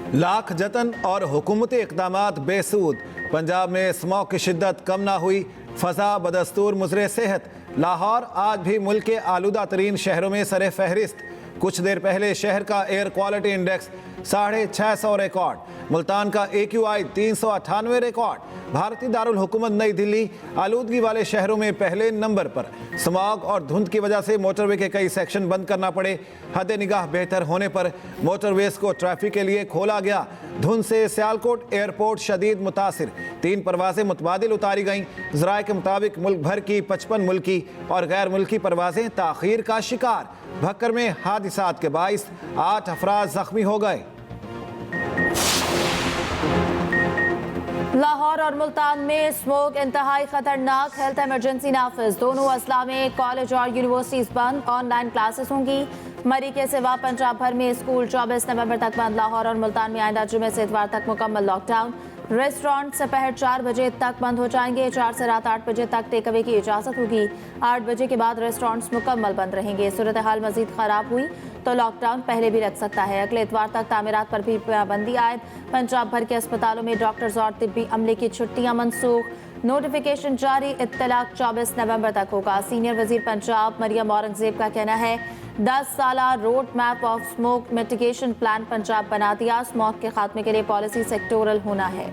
लाख जतन और हुकूमती इक़दामात बेसूद। पंजाब में स्मॉग की शिद्दत कम ना हुई, फ़ज़ा बदस्तूर मुज़रे सेहत। लाहौर आज भी मुल्क के आलूदा तरीन शहरों में सरे फहरिस्त। कुछ देर पहले शहर का air quality index 650 record. Multan का AQI 398 रिकॉर्ड। भारतीय दारुल हुकूमत नई दिल्ली आलूदगी वाले शहरों में पहले नंबर पर। स्मॉग और धुंध की वजह से मोटरवे के कई सेक्शन बंद करना पड़े। हद निगाह बेहतर होने पर मोटरवेज को ट्रैफिक के लिए खोला गया। धुंध से सियालकोट एयरपोर्ट शदीद मुतासिर। 3 परवाजें मुतबादिल उतारी गईं। ज़राए के मुताबिक मुल्क भर की 55 मुल्की और गैर मुल्की परवाजें ताख़ीर का शिकार। भक्कर में हादिसात के बाइस 8 अफराद जख्मी हो गए। लाहौर और मुल्तान में स्मोक इंतहाई खतरनाक, हेल्थ इमरजेंसी नाफिज। दोनों अजला में कॉलेज और यूनिवर्सिटीज बंद, ऑनलाइन क्लासेस होंगी। मरी के सिवा पंजाब भर में स्कूल 24 नवंबर तक बंद। लाहौर और मुल्तान में आइंदा जुमे से इतवार तक मुकम्मल लॉकडाउन। रेस्टोरेंट दोपहर 4 बजे तक बंद हो जाएंगे। 4 से रात 8 बजे तक टेक अवे की इजाज़त होगी। 8 बजे के बाद रेस्टोरेंट्स मुकम्मल बंद रहेंगे। सूरत हाल मजीद खराब हुई तो लॉकडाउन पहले भी लग सकता है। अगले इतवार तक तामीरात पर भी पाबंदी आयद। पंजाब भर के अस्पतालों में डॉक्टर्स और तिब्बी अमले की छुट्टियां मनसूख। नोटिफिकेशन जारी। इत्तलाक 24 नवंबर तक होगा। सीनियर वजीर पंजाब मरियम औरंगजेब का कहना है 10 साला road map of smoke mitigation plan Punjab बना दिया। स्मोक के खात्मे के लिए पॉलिसी सेक्टोरल होना है।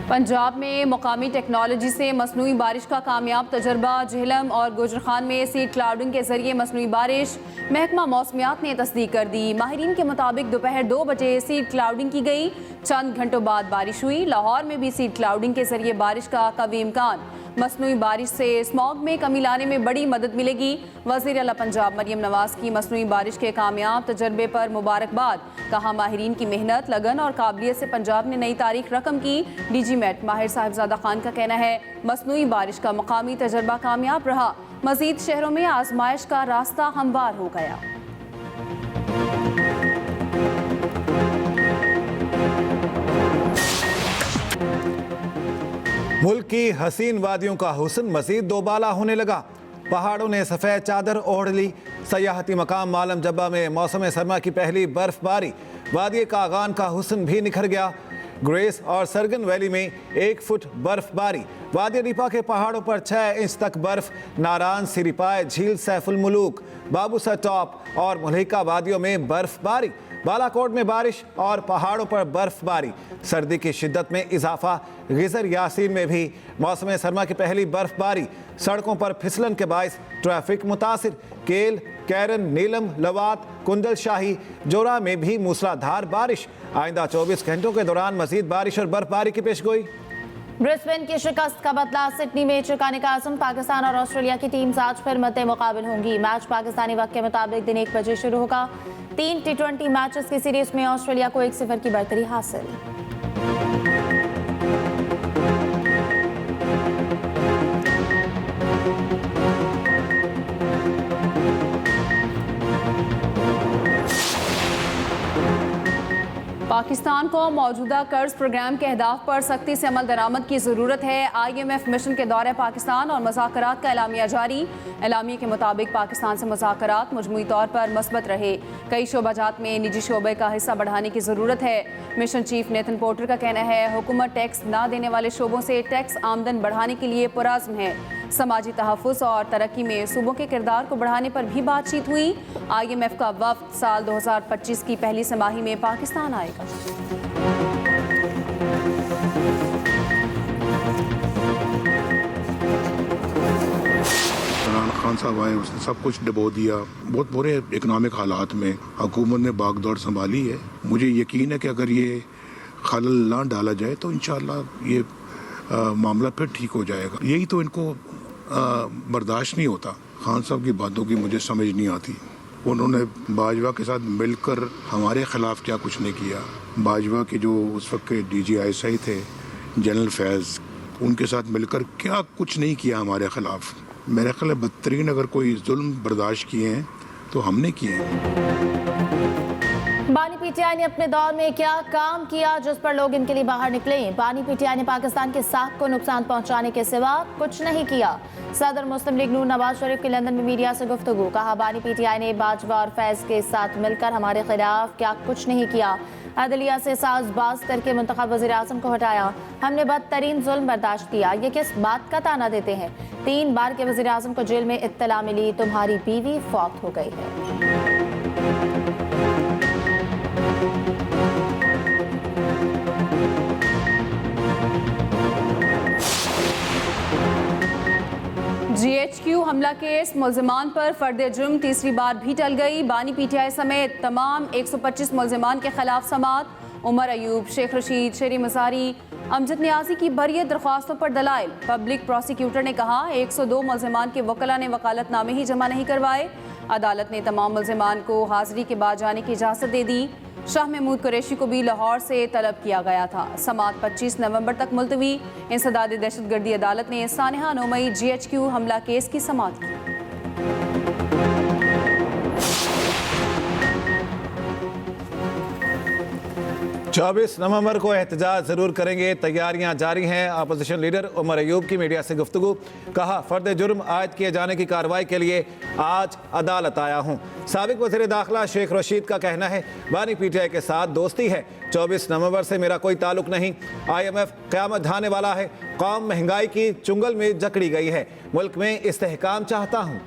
पंजाब में मुकामी टेक्नोलॉजी से मसनूई बारिश का कामयाब तजर्बा। झेलम और गुजरखान में सीड क्लाउडिंग के जरिए मसनूई बारिश। महकमा मौसमियात ने तस्दीक कर दी। माहिरीन के मुताबिक दोपहर 2 बजे सीड क्लाउडिंग की गई। चंद घंटों बाद बारिश हुई। लाहौर में भी सीड क्लाउडिंग के जरिए बारिश का कवी इम्कान। मसनूई बारिश से स्मॉग में कमी लाने में बड़ी मदद मिलेगी। वज़ीर आला पंजाब मरियम नवाज की मसनूई बारिश के कामयाब तजर्बे पर मुबारकबाद। कहा माहिरीन की मेहनत, लगन और काबिलियत से पंजाब ने नई तारीख रकम की। DG मेट माहिर साहिबजादा खान का कहना है मसनूई बारिश का मकामी तजर्बा कामयाब रहा। मजीद शहरों में आजमाइश का रास्ता हमवार हो गया। मुल्क की हसीन वादियों का हुस्न मजीद दोबाला होने लगा। पहाड़ों ने सफ़ेद चादर ओढ़ ली। सयाहती मकाम मालम जब्बा में मौसम सरमा की पहली बर्फबारी। वादी कागान का हुस्न भी निखर गया। ग्रेस और सरगन वैली में 1 फुट बर्फबारी। वादी रिपा के पहाड़ों पर 6 इंच तक बर्फ। नारान, सिरिपाय, झील सैफुल मुलूक, बाबूसर टॉप और मुल्हिका वादियों में बर्फबारी। बालाकोट में बारिश और पहाड़ों पर बर्फबारी। सर्दी की शिद्दत में इजाफा। गिजर यासीन में भी मौसम सरमा की पहली बर्फबारी। सड़कों पर फिसलन के बायस ट्रैफिक मुतासिर। केल, कैरन, नीलम, लवात, कुंडल शाही, जोरा में भी मूसलाधार बारिश। आइंदा 24 घंटों के दौरान मजीद बारिश और बर्फबारी की पेशगोई। ब्रिस्बेन की शिकस्त का बदला। सिडनी में चुकाने का आज़म। पाकिस्तान और ऑस्ट्रेलिया की टीम्स आज फिर मद्दे मुकाबिल होंगी। मैच पाकिस्तानी वक्त के मुताबिक दिन 1 बजे शुरू होगा। 3 T20 मैचेस की सीरीज में ऑस्ट्रेलिया को 1-0 की बढ़तरी हासिल। पाकिस्तान को मौजूदा कर्ज प्रोग्राम के अहदाफ पर सख्ती से अमल दरामद की ज़रूरत है। IMF मिशन के दौरे पाकिस्तान और मुज़ाकरात का एलामिया जारी। एलामिया के मुताबिक पाकिस्तान से मुज़ाकरात मजमूई तौर पर मस्बत रहे। कई शोबाजात में निजी शोबे का हिस्सा बढ़ाने की ज़रूरत है। मिशन चीफ नेथन पोर्टर का कहना है हुकूमत टैक्स ना देने वाले शोबों से टैक्स आमदन बढ़ाने के लिए पुरज़्म है। समाजी तहफ़्फ़ुज़ और तरक्की में सूबों के किरदार को बढ़ाने पर भी बातचीत हुई। IMF का वफ़द साल 2025 की पहली तिमाही में पाकिस्तान आएगा। खान साहब आए, उसने सब कुछ डबो दिया। बहुत बुरे इकनॉमिक हालात में हुकूमत ने बागडोर संभाली है। मुझे यकीन है कि अगर ये खलल ना डाला जाए तो इंशाअल्लाह ये मामला फिर ठीक हो जाएगा। यही तो इनको बर्दाश्त नहीं होता। खान साहब की बातों की मुझे समझ नहीं आती। उन्होंने बाजवा के साथ मिलकर हमारे खिलाफ क्या कुछ नहीं किया। बाजवा के जो उस वक्त के DGI थे जनरल फैज़, उनके साथ मिलकर क्या कुछ नहीं किया हमारे खिलाफ। मेरे ख्याल है बदतरीन अगर कोई जुल्म बर्दाश्त किए हैं तो हमने किए हैं। बानी पीटीआई ने अपने दौर में क्या काम किया जिस पर लोग इनके लिए बाहर निकले। बानी पीटीआई ने पाकिस्तान के साख को नुकसान पहुंचाने के सिवा कुछ नहीं किया। सदर मुस्लिम लीग नून नवाज शरीफ की लंदन में मीडिया से गुफ्तगू। कहा, बानी पीटीआई ने बाजवा और फैज के साथ मिलकर हमारे खिलाफ क्या कुछ नहीं किया। अदलिया से साजबाज करके मुंतखब वज़ीर आज़म को हटाया। हमने बदतरीन जुल्म बर्दाश्त किया। ये किस बात का ताना देते हैं? 3 बार के वज़ीर आज़म को जेल में इत्तला मिली, तुम्हारी बीवी फौत हो गई है। GHQ हमला केस मुल्जिमान पर फर्द जुर्म तीसरी बार भी टल गई। बानी पीटीआई समेत तमाम 125 मुल्जिमान के खिलाफ समात। उमर अयूब, शेख रशीद, शेरी मसारी, अमजद नियाजी की बरियत दरख्वास्तों पर दलाइल। पब्लिक प्रोसिक्यूटर ने कहा, 102 मुल्जिमान के वकला ने वकालतनामे ही जमा नहीं करवाए। अदालत ने तमाम मुल्जिमान को हाजिरी के बाद जाने की इजाज़त दे दी। शाह महमूद कुरैशी को भी लाहौर से तलब किया गया था। समात 25 नवंबर तक मुलतवी। इंसदाद दहशतगर्दी अदालत ने सानिहा 9 मई GHQ हमला केस की समात की। 24 नवंबर को एहतजाज जरूर करेंगे, तैयारियां जारी हैं। अपोजिशन लीडर उमर अयूब की मीडिया से गुफ्तगू। कहा, फर्द जुर्म आयद किए जाने की कार्रवाई के लिए आज अदालत आया हूं। साबिक वज़ीर दाखिला शेख रशीद का कहना है, बानी पीटीआई के साथ दोस्ती है। 24 नवंबर से मेरा कोई ताल्लुक नहीं। IMF क़यामत ढाने वाला है। कौम महंगाई की चुंगल में जकड़ी गई है। मुल्क में इस्तेहकाम चाहता हूँ।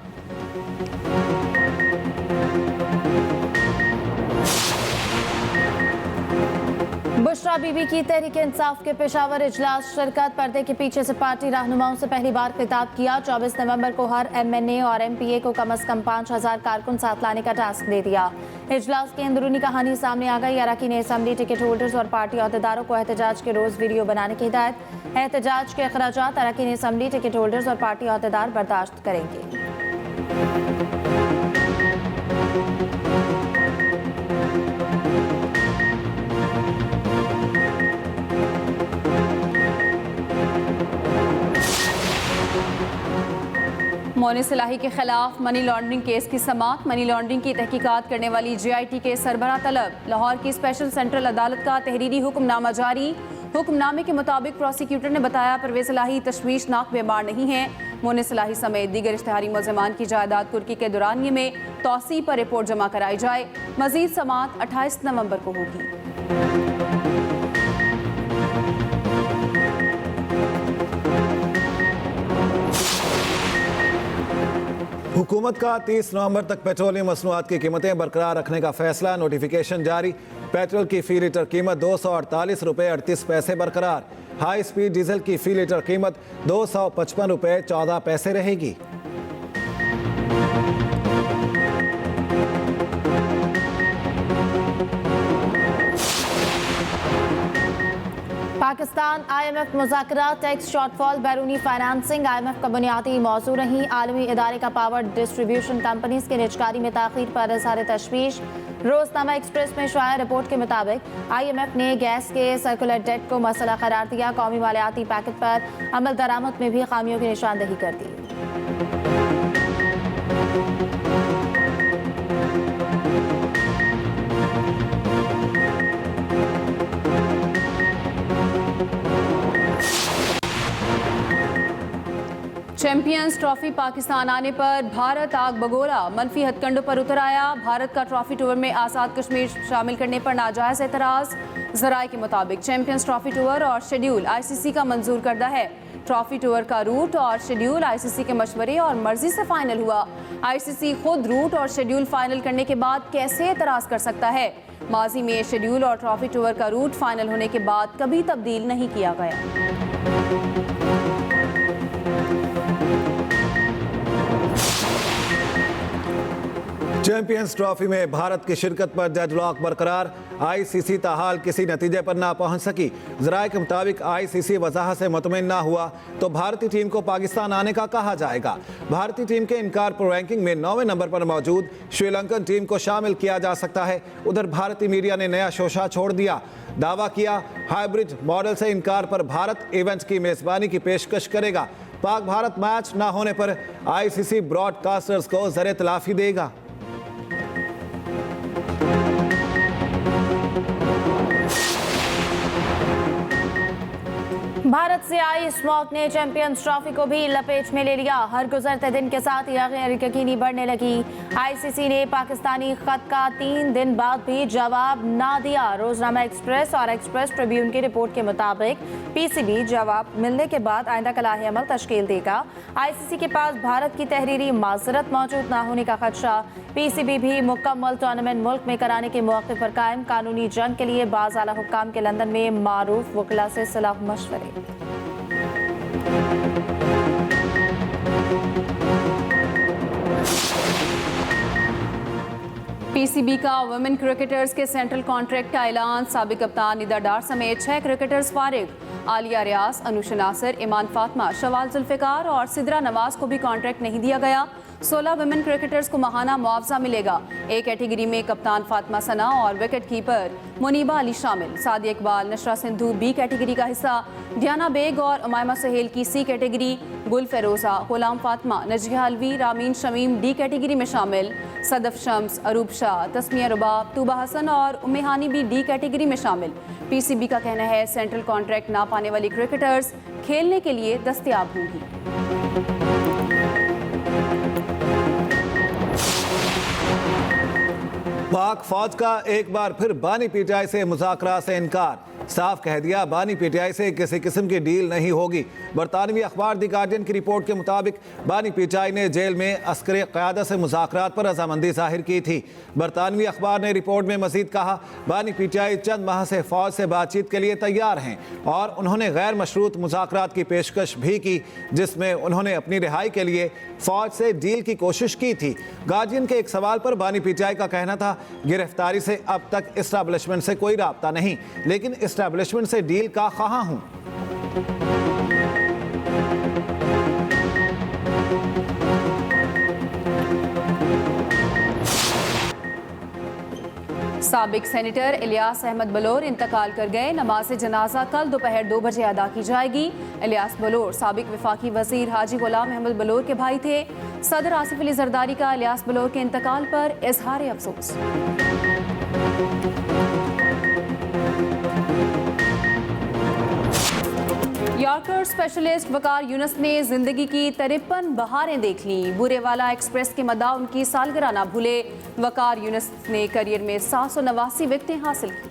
बुशरा बीबी की तहरीक इंसाफ के पेशावर इजलास शिरकत। पर्दे के पीछे से पार्टी रहनुमाओं से पहली बार खिताब किया। 24 नवंबर को हर MNA और MPA को कम अज कम 5000 कारकुन साथ लाने का टास्क दे दिया। इजलास की अंदरूनी कहानी सामने आ गई। अरकान असम्बली, टिकट होल्डर्स और पार्टी अहदेदारों को एहतजाज के रोज वीडियो बनाने की हिदायत। एहतजाज के अखराजात अरकान असम्बली, टिकट होल्डर्स और पार्टी अहदेदार बर्दाश्त करेंगे। मोनी सलाही के खिलाफ मनी लॉन्ड्रिंग केस की समात। मनी लॉन्ड्रिंग की तहकीकात करने वाली GIT के सरबराह तलब। लाहौर की स्पेशल सेंट्रल अदालत का तहरीरी हुक्मनामा जारी। हुक्मनामे के मुताबिक प्रोसिक्यूटर ने बताया, परवेज सलाही तशवीशनाक बीमार नहीं है। मोनी सलाही समेत दीगर इश्तिहारी मुल्ज़िमान की जायदाद कुर्की के दौरानिए में तौसी पर रिपोर्ट जमा कराई जाए। मजीद समात 28 नवंबर को होगी। हुकूमत का 30 नवंबर तक पेट्रोलियम मसनूआत की कीमतें बरकरार रखने का फैसला। नोटिफिकेशन जारी। पेट्रोल की फी लीटर कीमत 248 रुपये 38 पैसे बरकरार। हाई स्पीड डीजल की फी लीटर कीमत 255 रुपये 14 पैसे रहेगी। पाकिस्तान IMF मुज़ाकरात, टैक्स शॉर्टफॉल, बैरूनी फाइनेंसिंग IMF का बुनियादी मौजू रही। आलमी इदारे का पावर डिस्ट्रीब्यूशन कंपनीज के निजकारी में ताख़ीर पर इज़हार तशवीश। रोज़नामा एक्सप्रेस में शाया रिपोर्ट के मुताबिक IMF ने गैस के सर्कुलर डेट को मसला करार दिया। कौमी मालियाती पैकेज पर अमल दरामद में भी खामियों की निशानदेही कर दी। चैंपियंस ट्रॉफी पाकिस्तान आने पर भारत आग बगोला। मनफी हथकंडों पर उतर आया। भारत का ट्रॉफी टूर में आज़ाद कश्मीर शामिल करने पर नाजायज़ एतराज़। ज़राए के मुताबिक चैंपियंस ट्रॉफी टूर और शेड्यूल ICC का मंजूर करदा है। ट्रॉफी टूर का रूट और शेड्यूल ICC के मशवरे और मर्जी से फाइनल हुआ। ICC खुद रूट और शेड्यूल फाइनल करने के बाद कैसे एतराज़ कर सकता है? माजी में शेड्यूल और ट्रॉफी टूर का रूट फाइनल होने के बाद कभी तब्दील नहीं किया गया। चैंपियंस ट्रॉफी में भारत की शिरकत पर डेडलॉक बरकरार। ICC ताहाल किसी नतीजे पर ना पहुंच सकी। ज़राए के मुताबिक ICC वजाहत से मुतमईन ना हुआ तो भारतीय टीम को पाकिस्तान आने का कहा जाएगा। भारतीय टीम के इनकार पर रैंकिंग में 9वें नंबर पर मौजूद श्रीलंकन टीम को शामिल किया जा सकता है। उधर भारतीय मीडिया ने नया शोशा छोड़ दिया। दावा किया, हाइब्रिड मॉडल से इनकार पर भारत इवेंट्स की मेज़बानी की पेशकश करेगा। पाक भारत मैच ना होने पर ICC ब्रॉडकास्टर्स को ज़र तलाफी देगा। भारत से आई स्मॉग ने चैंपियंस ट्रॉफी को भी लपेट में ले लिया। हर गुजरते दिन के साथ गैर यकीनी बढ़ने लगी। आईसीसी ने पाकिस्तानी खत का 3 दिन बाद भी जवाब ना दिया। रोजनामा एक्सप्रेस और एक्सप्रेस ट्रिब्यून की रिपोर्ट के मुताबिक पीसीबी जवाब मिलने के बाद आइंदा कलाही अमल तश्कील देगा। आईसीसी के पास भारत की तहरीरी माजरत मौजूद ना होने का खदशा। पीसीबी भी मुकम्मल टूर्नामेंट मुल्क में कराने के मौके पर कायम। कानूनी जंग के लिए बाज़ आला हुक्काम के लंदन में मारूफ वकला से सलाह मशवरे। पीसीबी का वुमेन क्रिकेटर्स के सेंट्रल कॉन्ट्रैक्ट का ऐलान। साबिक कप्तान निदा डार समेत 6 क्रिकेटर्स फारिग। आलिया रियाज, अनुशा नासिर, ईमान फातिमा, शवाल जुल्फिकार और सिद्रा नवाज को भी कॉन्ट्रैक्ट नहीं दिया गया। 16 वुमेन क्रिकेटर्स को माहाना मुआवजा मिलेगा। ए कैटेगरी में कप्तान फातिमा सना और विकेट कीपर मुनीबा अली शामिल। सादिया इकबाल, नशरा सिंधु बी कैटेगरी का हिस्सा। डियाना बेग और उमायमा सुहेल की C category. Gul Feroza, Ghulam Fatima, Nazia Alvi, Rameen Shamim D category में शामिल। सदफ शम्स, अरूब शाह, तस्मिया रुबाब, तूबा हसन और उम्मेहानी भी डी कैटेगरी में शामिल। पीसीबी का कहना है सेंट्रल कॉन्ट्रैक्ट ना पाने वाली क्रिकेटर्स खेलने के लिए दस्तयाब होंगी। पाक फौज का एक बार फिर बानी पीटीआई से मुज़ाकरा से इनकार। साफ कह दिया बानी पीटीआई से किसी किस्म की डील नहीं होगी। बरतानवी अखबार दी गार्डियन की रिपोर्ट के मुताबिक बानी पीटीआई ने जेल में अस्करे क़यादत से मुज़ाकरात पर रजामंदी जाहिर की थी। बरतानवी अखबार ने रिपोर्ट में मजीद कहा बानी पीटीआई चंद माह से फौज से बातचीत के लिए तैयार हैं और उन्होंने गैर मशरूत मुज़ाकरात की पेशकश भी की जिसमें उन्होंने अपनी रिहाई के लिए फौज से डील की कोशिश की थी। गार्डियन के एक सवाल पर बानी पीटीआई का कहना था गिरफ्तारी से अब तक इस्टेब्लिशमेंट से कोई राब्ता नहीं, लेकिन इस्टेब्लिशमेंट से डील का ख्वाह हूं। साबिक सेनेटर इलियास अहमद बलोर इंतकाल कर गए। नमाज जनाजा कल दोपहर 2 बजे अदा की जाएगी। इलियास बलोर साबिक वफाकी वजीर हाजी गुलाम अहमद बलोर के भाई थे। सदर आसिफ अली जरदारी का इलियास बलोर के इंतकाल पर इजहार अफसोस। यॉर्कर स्पेशलिस्ट वकार यूनुस ने जिंदगी की 53 बहारें देख ली। बुरेवाला एक्सप्रेस के मदा उनकी सालगिरह ना भूले। वकार यूनुस ने करियर में 789 विकेटें हासिल की।